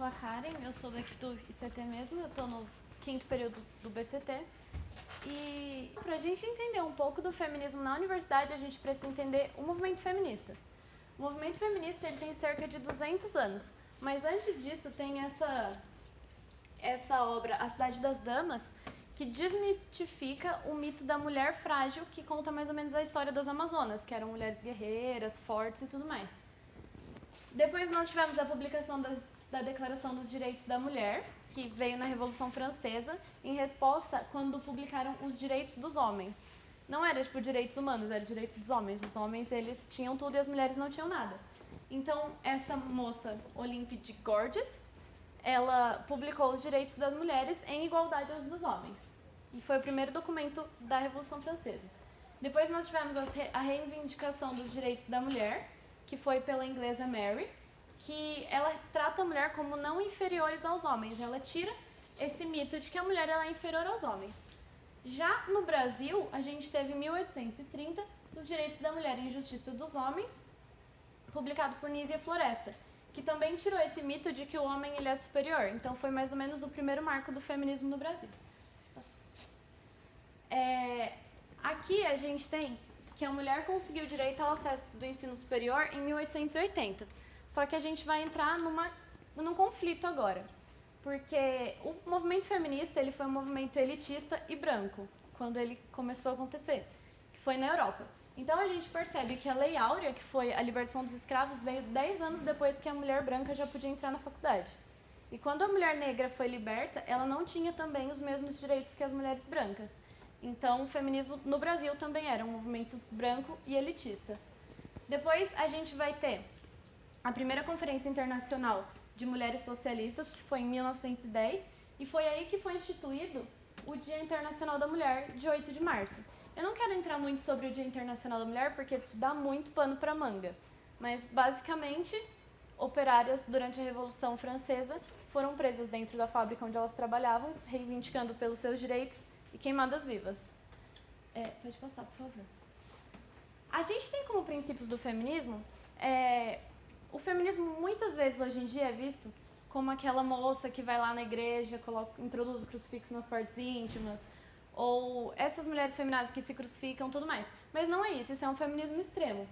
sou a Karen, eu sou daqui do ICT mesmo, eu tô no 5º período do BCT. E pra gente entender um pouco do feminismo na universidade, a gente precisa entender o movimento feminista. O movimento feminista ele tem cerca de 200 anos, mas antes disso tem essa obra, A Cidade das Damas, que desmitifica o mito da mulher frágil, que conta mais ou menos a história das Amazonas, que eram mulheres guerreiras, fortes e tudo mais. Depois nós tivemos a publicação da Declaração dos Direitos da Mulher, que veio na Revolução Francesa, em resposta quando publicaram os direitos dos homens. Não era tipo direitos humanos, era direitos dos homens. Os homens eles tinham tudo e as mulheres não tinham nada. Então essa moça, Olympe de Gouges, ela publicou os direitos das mulheres em igualdade aos dos homens. E foi o primeiro documento da Revolução Francesa. Depois nós tivemos a reivindicação dos direitos da mulher, que foi pela inglesa Mary, que ela trata a mulher como não inferiores aos homens. Ela tira esse mito de que a mulher ela é inferior aos homens. Já no Brasil, a gente teve em 1830 os direitos da mulher e injustiça dos homens, publicado por Nízia Floresta, que também tirou esse mito de que o homem ele é superior. Então foi mais ou menos o primeiro marco do feminismo no Brasil. Aqui a gente tem que a mulher conseguiu direito ao acesso do ensino superior em 1880. Só que a gente vai entrar num conflito agora. Porque o movimento feminista ele foi um movimento elitista e branco, quando ele começou a acontecer, que foi na Europa. Então a gente percebe que a Lei Áurea, que foi a libertação dos escravos, veio 10 anos depois que a mulher branca já podia entrar na faculdade. E quando a mulher negra foi liberta, ela não tinha também os mesmos direitos que as mulheres brancas. Então o feminismo no Brasil também era um movimento branco e elitista. Depois a gente vai ter a primeira Conferência Internacional de Mulheres Socialistas, que foi em 1910, e foi aí que foi instituído o Dia Internacional da Mulher, de 8 de março. Eu não quero entrar muito sobre o Dia Internacional da Mulher, porque dá muito pano para manga, mas basicamente, operárias durante a Revolução Francesa foram presas dentro da fábrica onde elas trabalhavam, reivindicando pelos seus direitos e queimadas vivas. Pode passar, por favor. A gente tem como princípios do feminismo o feminismo muitas vezes hoje em dia é visto como aquela moça que vai lá na igreja, introduz o crucifixo nas partes íntimas, ou essas mulheres feminazes que se crucificam, tudo mais. Mas não é isso, isso é um feminismo extremo.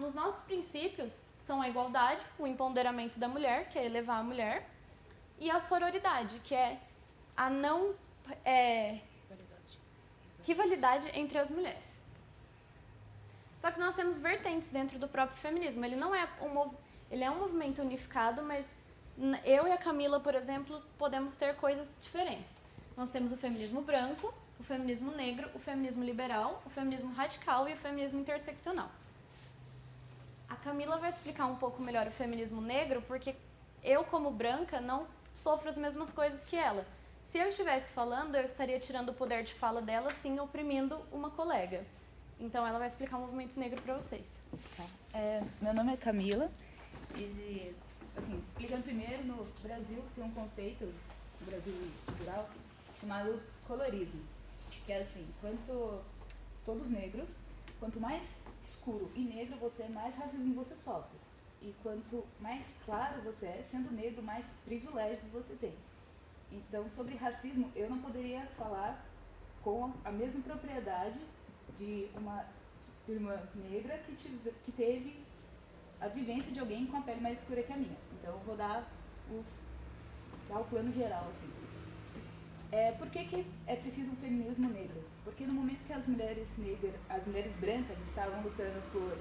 Nos nossos princípios são a igualdade, o empoderamento da mulher, que é elevar a mulher, e a sororidade, que é a não rivalidade entre as mulheres. Só que nós temos vertentes dentro do próprio feminismo. Ele não é ele é um movimento unificado, mas eu e a Camila, por exemplo, podemos ter coisas diferentes. Nós temos o feminismo branco, o feminismo negro, o feminismo liberal, o feminismo radical e o feminismo interseccional. A Camila vai explicar um pouco melhor o feminismo negro, porque eu, como branca, não sofro as mesmas coisas que ela. Se eu estivesse falando, eu estaria tirando o poder de fala dela, sim, oprimindo uma colega. Então ela vai explicar o movimento negro para vocês. Tá. Meu nome é Camila e, assim, explicando primeiro, no Brasil tem um conceito, no Brasil cultural, chamado colorismo, que é assim, todos negros, quanto mais escuro e negro você é, mais racismo você sofre. E quanto mais claro você é, sendo negro, mais privilégios você tem. Então, sobre racismo, eu não poderia falar com a mesma propriedade de uma irmã negra que teve a vivência de alguém com a pele mais escura que a minha. Então eu vou dar o plano geral, assim. Por que é preciso um feminismo negro? Porque no momento que as mulheres brancas estavam lutando por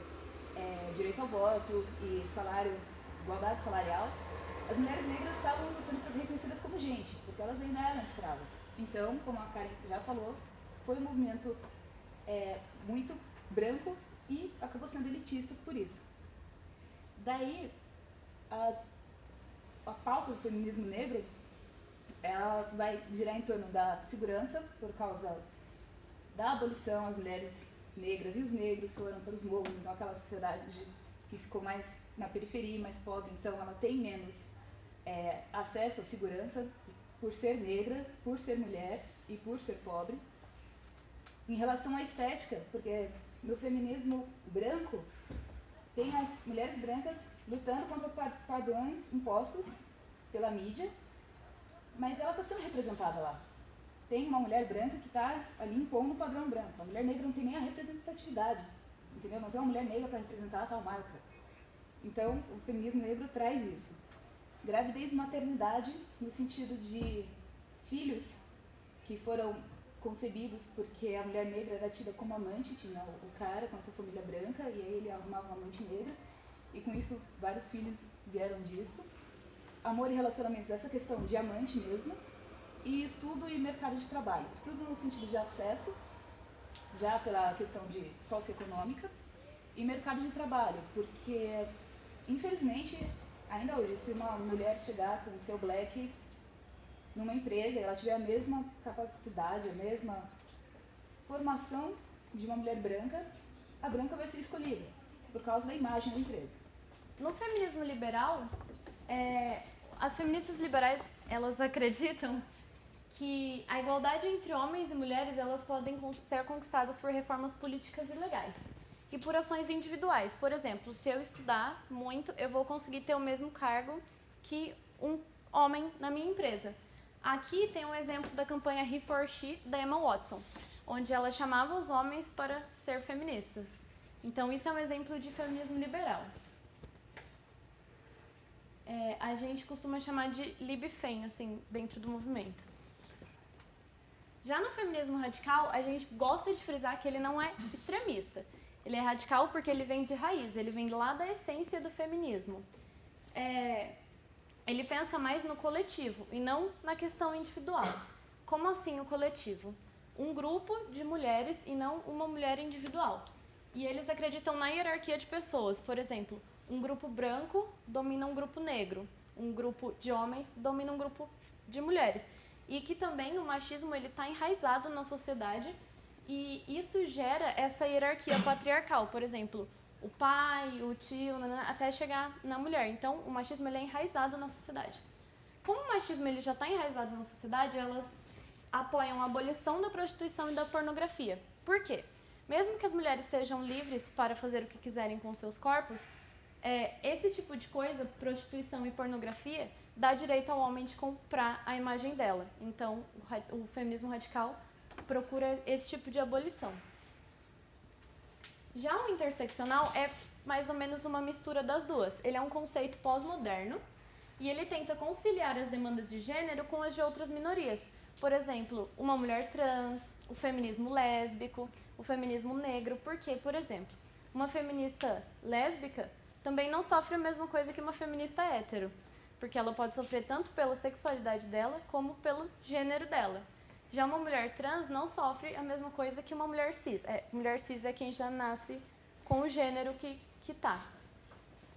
direito ao voto e igualdade salarial, as mulheres negras estavam lutando para ser reconhecidas como gente, porque elas ainda eram escravas. Então, como a Karen já falou, foi um movimento muito branco e acabou sendo elitista por isso. Daí, a pauta do feminismo negro ela vai girar em torno da segurança, por causa da abolição. As mulheres negras e os negros foram para os morros, então aquela sociedade que ficou mais na periferia, mais pobre, então ela tem menos acesso à segurança por ser negra, por ser mulher e por ser pobre. Em relação à estética, porque no feminismo branco tem as mulheres brancas lutando contra padrões impostos pela mídia, mas ela está sendo representada lá. Tem uma mulher branca que está ali impondo o padrão branco. A mulher negra não tem nem a representatividade, entendeu? Não tem uma mulher negra para representar a tal marca. Então, o feminismo negro traz isso. Gravidez e maternidade, no sentido de filhos que foram concebidos porque a mulher negra era tida como amante, tinha o cara com a sua família branca, e aí ele arrumava uma amante negra, e com isso vários filhos vieram disso. Amor e relacionamentos, essa questão de amante mesmo, e estudo e mercado de trabalho. Estudo no sentido de acesso, já pela questão de socioeconômica, e mercado de trabalho, porque, infelizmente, ainda hoje, se uma mulher chegar com o seu black numa empresa e ela tiver a mesma capacidade, a mesma formação de uma mulher branca, a branca vai ser escolhida, por causa da imagem da empresa. No feminismo liberal, as feministas liberais, elas acreditam que a igualdade entre homens e mulheres, elas podem ser conquistadas por reformas políticas e legais e por ações individuais. Por exemplo, se eu estudar muito, eu vou conseguir ter o mesmo cargo que um homem na minha empresa. Aqui tem um exemplo da campanha He for She, da Emma Watson, onde ela chamava os homens para ser feministas. Então, isso é um exemplo de feminismo liberal. A gente costuma chamar de lib-fem, assim, dentro do movimento. Já no feminismo radical, a gente gosta de frisar que ele não é extremista. Ele é radical porque ele vem de raiz, ele vem lá da essência do feminismo. Ele pensa mais no coletivo e não na questão individual. Como assim o coletivo? Um grupo de mulheres e não uma mulher individual. E eles acreditam na hierarquia de pessoas. Por exemplo, um grupo branco domina um grupo negro. Um grupo de homens domina um grupo de mulheres. E que também o machismo está enraizado na sociedade e isso gera essa hierarquia patriarcal. Por exemplo, o pai, o tio, até chegar na mulher. Então, o machismo ele é enraizado na sociedade. Como o machismo ele já está enraizado na sociedade, elas apoiam a abolição da prostituição e da pornografia. Por quê? Mesmo que as mulheres sejam livres para fazer o que quiserem com seus corpos, esse tipo de coisa, prostituição e pornografia, dá direito ao homem de comprar a imagem dela. Então, o feminismo radical procura esse tipo de abolição. Já o interseccional é mais ou menos uma mistura das duas. Ele é um conceito pós-moderno e ele tenta conciliar as demandas de gênero com as de outras minorias. Por exemplo, uma mulher trans, o feminismo lésbico, o feminismo negro. Porque, por exemplo, uma feminista lésbica também não sofre a mesma coisa que uma feminista hétero, porque ela pode sofrer tanto pela sexualidade dela como pelo gênero dela. Já uma mulher trans não sofre a mesma coisa que uma mulher cis. Mulher cis é quem já nasce com o gênero que tá.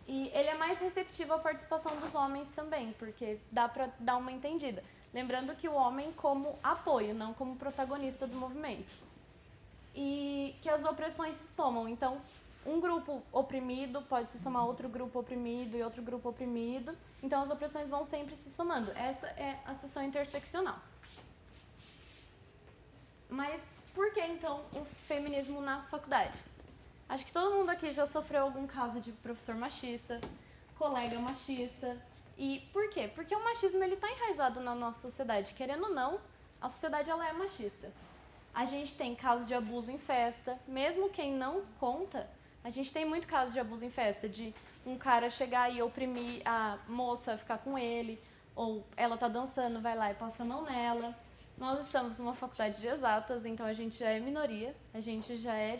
E ele é mais receptivo à participação dos homens também, porque dá pra dar uma entendida. Lembrando que o homem como apoio, não como protagonista do movimento. E que as opressões se somam. Então, um grupo oprimido pode se somar a outro grupo oprimido e outro grupo oprimido. Então, as opressões vão sempre se somando. Essa é a seção interseccional. Mas por que, então, o feminismo na faculdade? Acho que todo mundo aqui já sofreu algum caso de professor machista, colega machista. E por quê? Porque o machismo está enraizado na nossa sociedade. Querendo ou não, a sociedade ela é machista. A gente tem casos de abuso em festa, mesmo quem não conta, a gente tem muito caso de abuso em festa, de um cara chegar e oprimir a moça, ficar com ele, ou ela tá dançando, vai lá e passa a mão nela. Nós estamos numa faculdade de exatas, então a gente já é minoria, a gente já é,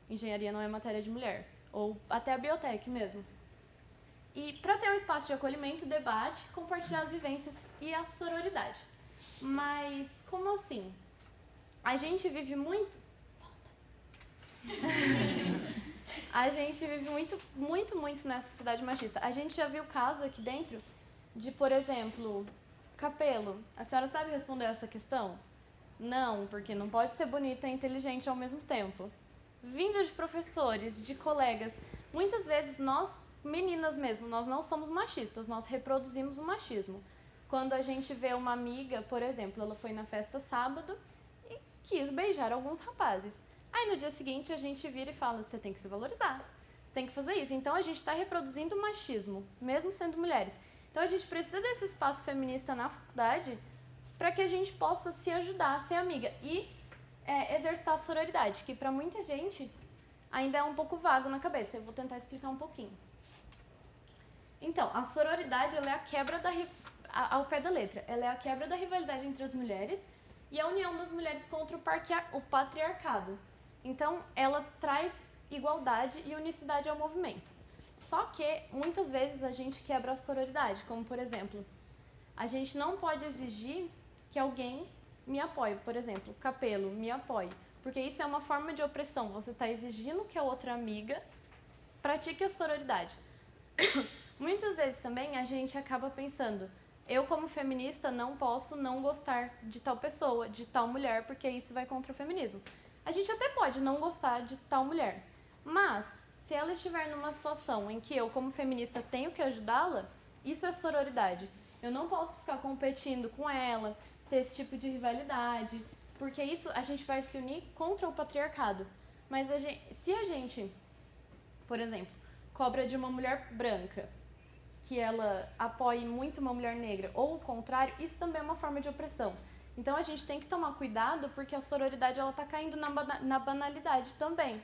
engenharia não é matéria de mulher, ou até a biotech mesmo. E para ter um espaço de acolhimento, debate, compartilhar as vivências e a sororidade. Mas como assim? A gente vive muito... A gente vive muito nessa sociedade machista. A gente já viu casos aqui dentro de, por exemplo, cabelo. A senhora sabe responder essa questão? Não, porque não pode ser bonita e inteligente ao mesmo tempo. Vindo de professores, de colegas, muitas vezes nós, meninas mesmo, nós não somos machistas, nós reproduzimos o machismo. Quando a gente vê uma amiga, por exemplo, ela foi na festa sábado e quis beijar alguns rapazes. Aí no dia seguinte a gente vira e fala, você tem que se valorizar, você tem que fazer isso. Então a gente está reproduzindo o machismo, mesmo sendo mulheres. Então a gente precisa desse espaço feminista na faculdade para que a gente possa se ajudar, ser amiga e exercitar a sororidade, que para muita gente ainda é um pouco vago na cabeça. Eu vou tentar explicar um pouquinho. Então, a sororidade ela é a quebra ao pé da letra. Ela é a quebra da rivalidade entre as mulheres e a união das mulheres contra o patriarcado. Então, ela traz igualdade e unicidade ao movimento. Só que, muitas vezes, a gente quebra a sororidade, como, por exemplo, a gente não pode exigir que alguém me apoie, por exemplo, Capelo, me apoie, porque isso é uma forma de opressão. Você está exigindo que a outra amiga pratique a sororidade. Muitas vezes também a gente acaba pensando, eu como feminista não posso não gostar de tal pessoa, de tal mulher, porque isso vai contra o feminismo. A gente até pode não gostar de tal mulher, mas se ela estiver numa situação em que eu como feminista tenho que ajudá-la, isso é sororidade. Eu não posso ficar competindo com ela, ter esse tipo de rivalidade, porque isso a gente vai se unir contra o patriarcado. Mas se a gente, por exemplo, cobra de uma mulher branca, que ela apoie muito uma mulher negra, ou o contrário, isso também é uma forma de opressão. Então a gente tem que tomar cuidado, porque a sororidade ela está caindo na banalidade também.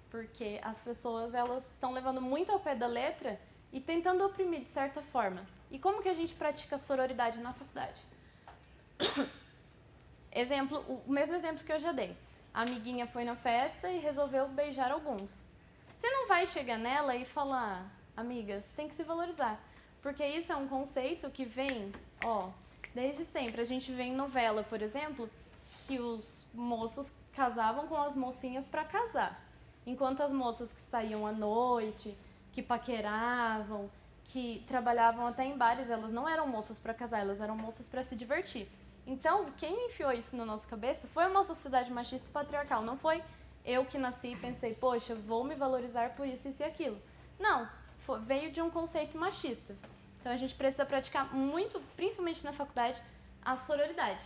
Porque as pessoas elas estão levando muito ao pé da letra e tentando oprimir de certa forma. E como que a gente pratica a sororidade na faculdade? O mesmo exemplo que eu já dei. A amiguinha foi na festa e resolveu beijar alguns. Você não vai chegar nela e falar, amiga, você tem que se valorizar. Porque isso é um conceito que vem, desde sempre. A gente vê em novela, por exemplo, que os moços casavam com as mocinhas para casar. Enquanto as moças que saíam à noite, que paqueravam, que trabalhavam até em bares, elas não eram moças para casar, elas eram moças para se divertir. Então, quem enfiou isso na nossa cabeça foi uma sociedade machista e patriarcal. Não foi eu que nasci e pensei, poxa, vou me valorizar por isso e aquilo. Não, veio de um conceito machista. Então, a gente precisa praticar muito, principalmente na faculdade, a sororidade.